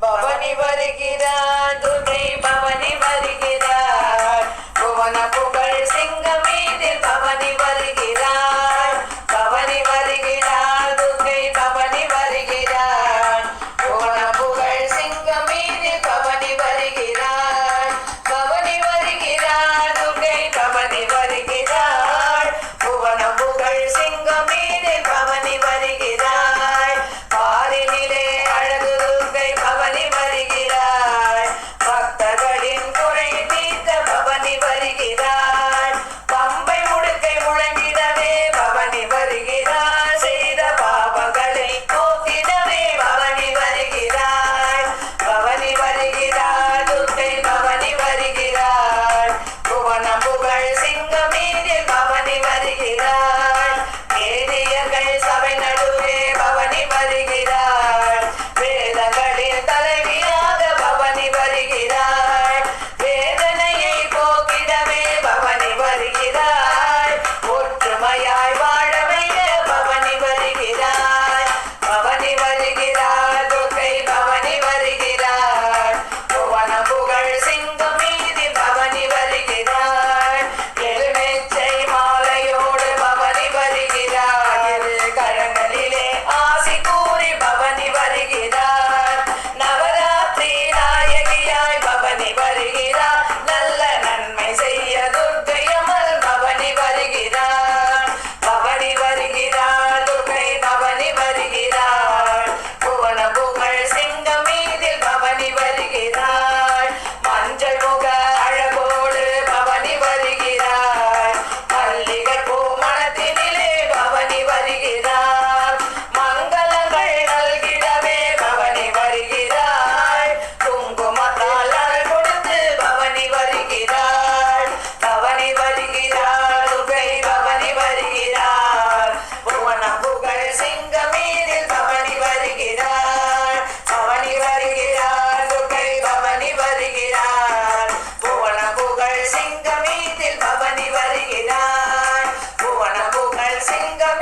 பவனி வருகிறார் துர்கை பவனி வருகிறார் புவன புகழ் சிங்கம் மீதில் பவனி வருகிறார் பவனி வருகிறார் துர்கை பவனி வருகிறார் புவன புகழ் சிங்கம் மீதில் பவனி வருகிறார் பவனி வருகிறார் துர்கை பவனி வருகிறார் புவன புகழ் சிங்கம் மீதில் பவனி வருகிறார் பாரினிலே அழகு துர்கை பவனி வருகிறார் பக்தர்களின் குறை தீர்க்க பவனி வருகிறார் பம்பை முடுக்கை முழங்கிடவே பவனி வருகிறார் செய்த பாவங்களை போக்கிடவே பவனி வருகிறார் பவனி வருகிறார் துர்கை பவனி வருகிறார் புவன புகழ் சிங்கம் மீதில் பவனி வருகிறார் வேதியர்கள் சபை நடுவே பவனி வருகிறார் வேதங்களில் தலைவியாக பவனி வருகிறார் வேதனையை போக்கிடவே பவனி வருகிறார் ஒற்றுமையாய் வாழ வைக்க பவனி வருகிறார் பவனி வருகிறார் துர்கை பவனி வருகிறார் புவன புகழ் சிங்கம் மீதி பவனி வருகிறார் எலுமிச்சை மாலையோடு பவனி வருகிறார் இரு கரங்களிலே ஆசி கூறி பவனி வருகிறார் நவராத்திரி நாயகியாய் பவனி வருகிறார் நல்ல நன்மை செய்ய துர்கை அம்மல் பவனி வருகிறார் பவனி வருகிறார் துர்கை பவனி வருகிறார் புவன புகழ் சிங்கம் மீதில் பவனி வருகிறார் மஞ்சள் முக அழகோடு பவனி வருகிறார் மல்லிகை பூ மணத்தினிலே பவனி வருகிறார் மங்களங்கள் நல்கிடவே பவனி வருகிறார் குங்குமத்தால் அருள் கொடுத்து பவனி வருகிறார் பவனி வருகிறார் துர்கை பவனி வருகிறார் புவன புகழ் சிங்கம் மீதில் பவனி வருகிறார் பவனி வருகிறார் துர்கை பவனி வருகிறார் புவன புகழ் சிங்கம் மீதில் பவனி வருகிறார் புவன புகழ் சிங்கம்